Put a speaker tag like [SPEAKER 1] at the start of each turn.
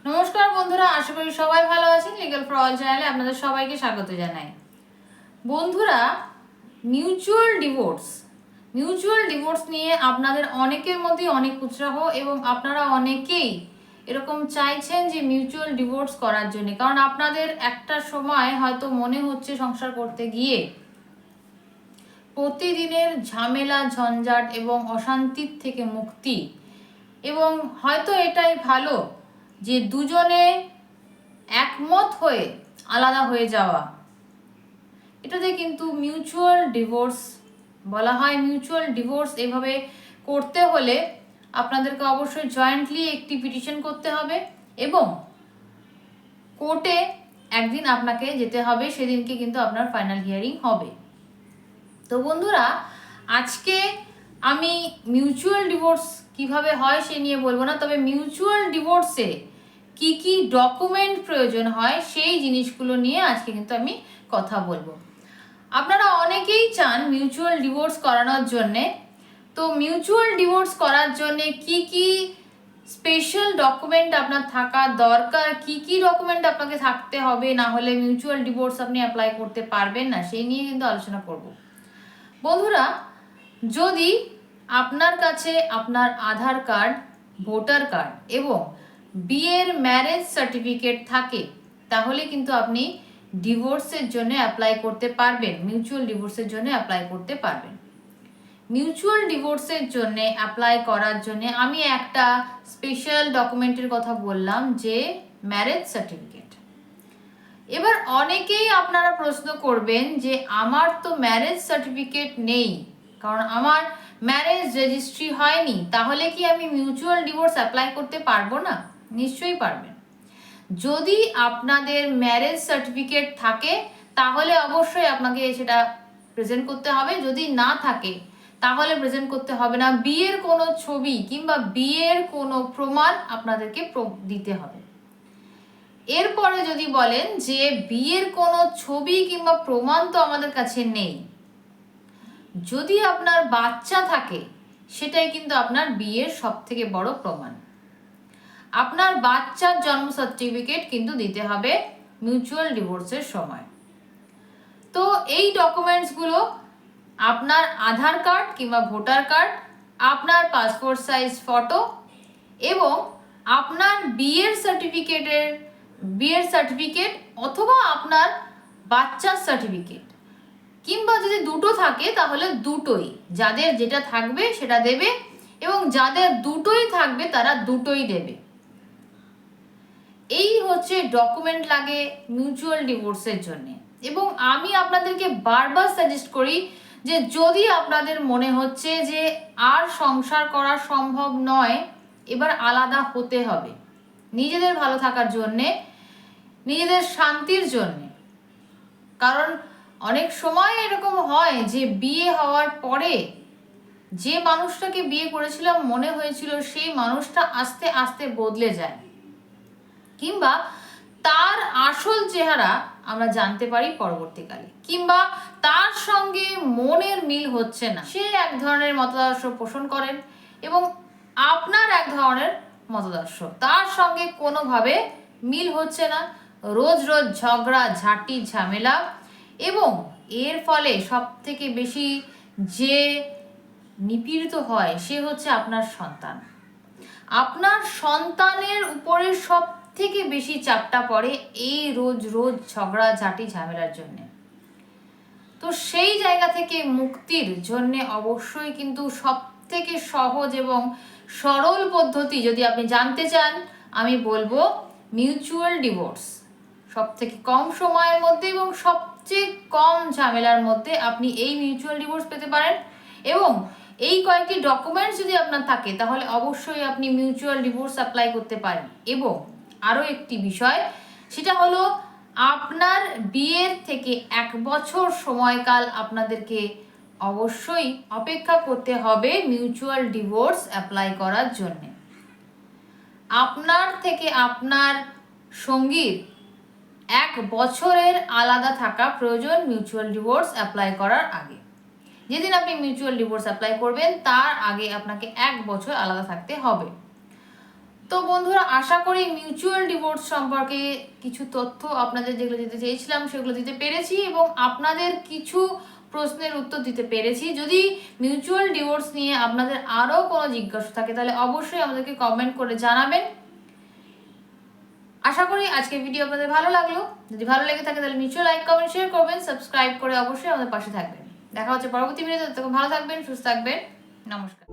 [SPEAKER 1] নমস্কার বন্ধুরা, আশা করি সবাই ভালো আছেন। লিগ্যাল ফর অল চ্যানেলে আপনাদের সবাইকে স্বাগত জানাই। বন্ধুরা, মিউচুয়াল ডিভোর্স নিয়ে আপনাদের অনেকের মধ্যে অনেক উৎসাহ এবং আপনারা অনেকেই এরকম চাইছেন যে মিউচুয়াল ডিভোর্স করার জন্য, কারণ আপনাদের একটা সময় হয়তো মনে হচ্ছে সংসার করতে গিয়ে প্রতিদিনের ঝামেলা ঝঞ্ঝাট এবং অশান্তির থেকে মুক্তি, এবং হয়তো এটাই ভালো যে দুজনে একমত হয়ে আলাদা হয়ে যাওয়া। এটাতে কিন্তু মিউচুয়াল ডিভোর্স বলা হয়। মিউচুয়াল ডিভোর্স এভাবে করতে হলে আপনাদেরকে অবশ্যই জয়েন্টলি একটি পিটিশন করতে হবে এবং কোর্টে একদিন আপনাকে যেতে হবে, সেদিনকে কিন্তু আপনার ফাইনাল হিয়ারিং হবে। তো বন্ধুরা, আজকে আমি মিউচুয়াল ডিভোর্স কিভাবে হয় সে নিয়ে বলবো না, তবে মিউচুয়াল ডিভোর্সে কি কি ডকুমেন্ট প্রয়োজন হয় সেই জিনিসগুলো নিয়ে আজকে কিন্তু আমি কথা বলবো। আপনারা অনেকেই চান মিউচুয়াল ডিভোর্স করানোর জন্যে। তো মিউচুয়াল ডিভোর্স করার জন্যে কি কি স্পেশাল ডকুমেন্ট আপনার থাকা দরকার, কি কি ডকুমেন্ট আপনাকে থাকতে হবে, না হলে মিউচুয়াল ডিভোর্স আপনি অ্যাপ্লাই করতে পারবেন না, সেই নিয়ে কিন্তু আলোচনা করব। বন্ধুরা, যদি আপনার কাছে আপনার আধার কার্ড, ভোটার কার্ড এবং বিয়ের ম্যারেজ সার্টিফিকেট থাকে, তাহলে কিন্তু আপনি ডিভোর্সের জন্য অ্যাপ্লাই করতে পারবেন, মিউচুয়াল ডিভোর্সের জন্য অ্যাপ্লাই করতে পারবেন। মিউচুয়াল ডিভোর্সের জন্য অ্যাপ্লাই করার জন্য আমি একটা স্পেশাল ডকুমেন্টের কথা বললাম, যে ম্যারেজ সার্টিফিকেট। এবার অনেকেই আপনারা প্রশ্ন করবেন যে আমার তো ম্যারেজ সার্টিফিকেট নেই, কারণ আমার ম্যারেজ রেজিস্ট্রি হয়নি, তাহলে কি আমি মিউচুয়াল ডিভোর্স অ্যাপ্লাই করতে পারবো না? নিশ্চয়ই পারবেন। যদি আপনাদের ম্যারেজ সার্টিফিকেট থাকে তাহলে অবশ্যই আপনাকে সেটা প্রেজেন্ট করতে হবে। যদি না থাকে তাহলে প্রেজেন্ট করতে হবে না। বিয়ের কোনো ছবি কিংবা বিয়ের কোনো প্রমাণ আপনাদেরকে দিতে হবে। এরপরে যদি বলেন যে বিয়ের কোনো ছবি কিংবা প্রমাণ তো আমাদের কাছে নেই, যদি আপনার বাচ্চা থাকে সেটাই কিন্তু আপনার বিয়ের সবথেকে বড় প্রমাণ। আপনার বাচ্চার জন্ম সার্টিফিকেট কিন্তু দিতে হবে মিউচুয়াল ডিভোর্সের সময়। তো এই ডকুমেন্টসগুলো আপনার আধার কার্ড কিংবা ভোটার কার্ড, আপনার পাসপোর্ট সাইজ ফটো এবং আপনার বিয়ের সার্টিফিকেট অথবা আপনার বাচ্চার সার্টিফিকেট, কিংবা যদি দুটো থাকে তাহলে দুটোই, যাদের যেটা থাকবে সেটা দেবে এবং যাদের দুটোই থাকবে তারা দুটোই দেবে। এই হচ্ছে ডকুমেন্ট লাগে মিউচুয়াল ডিভোর্সের জন্য। এবং আমি আপনাদেরকে বারবার সাজেস্ট করি যে যদি আপনাদের মনে হচ্ছে যে আর সংসার করা সম্ভব নয়, এবার আলাদা হতে হবে নিজেদের ভালো থাকার জন্যে, নিজেদের শান্তির জন্যে। কারণ অনেক সময় এরকম হয় যে বিয়ে হওয়ার পরে যে মানুষটাকে বিয়ে করেছিলাম মনে হয়েছিল সেই মানুষটা আস্তে আস্তে বদলে যায়, কিংবা তার আসল চেহারা আমরা জানতে পারি পরবর্তীকালে, কিংবা তার সঙ্গে মনের মিল হচ্ছে না। সে এক ধরনের মতাদর্শ পোষণ করেন এবং আপনার এক ধরনের মতাদর্শ, তার সঙ্গে কোনোভাবে মিল হচ্ছে না। রোজ রোজ ঝগড়া ঝাঁটি ঝামেলা, এবং এর ফলে সব থেকে বেশি যে নিপীড়িত হয় সে হচ্ছে আপনার সন্তান। আপনার সন্তানের উপরে সব থেকে বেশি চাপটা পড়ে এই রোজ রোজ ঝগড়া ঝাঁটি ঝামেলার জন্য। তো সেই জায়গা থেকে মুক্তির জন্য অবশ্যই কিন্তু সব থেকে সহজ এবং সরল পদ্ধতি যদি আপনি জানতে চান, আমি বলবো মিউচুয়াল ডিভোর্স। সব থেকে কম সময়ের মধ্যে এবং সবচেয়ে কম ঝামেলার মধ্যে আপনি এই মিউচুয়াল ডিভোর্স পেতে পারেন। এবং এই কয়েকটি ডকুমেন্টস যদি আপনার থাকে তাহলে অবশ্যই আপনি মিউচুয়াল ডিভোর্স অ্যাপ্লাই করতে পারেন। এবং আরও একটি বিষয়, সেটা হলো আপনার বিয়ের থেকে 1 বছর সময়কাল আপনাদেরকে অবশ্যই অপেক্ষা করতে হবে মিউচুয়াল ডিভোর্স অ্যাপ্লাই করার জন্য। আপনার থেকে আপনার সঙ্গীর 1 বছরের আলাদা থাকা প্রয়োজন মিউচুয়াল ডিভোর্স অ্যাপ্লাই করার আগে। যেদিন আপনি মিউচুয়াল ডিভোর্স অ্যাপ্লাই করবেন তার আগে আপনাকে 1 বছর আলাদা থাকতে হবে। তো বন্ধুরা, আশা করি মিউচুয়াল ডিভোর্স সম্পর্কে কিছু তথ্য আপনাদের যেগুলো দিতে চেয়েছিলাম সেগুলো দিতে পেরেছি এবং আপনাদের কিছু প্রশ্নের উত্তর দিতে পেরেছি। যদি মিউচুয়াল ডিভোর্স নিয়ে আপনাদের আরও কোনো জিজ্ঞাসা থাকে তাহলে অবশ্যই আমাদেরকে কমেন্ট করে জানাবেন। আশা করি আজকের ভিডিও আপনাদের ভালো লাগলো। যদি ভালো লেগে থাকে তাহলে নিশ্চয়ই লাইক কমেন্ট শেয়ার করবেন, সাবস্ক্রাইব করে অবশ্যই আমাদের পাশে থাকবেন। দেখা হচ্ছে পরবর্তী ভিডিওতে। ততক্ষণ ভালো থাকবেন, সুস্থ থাকবেন। নমস্কার।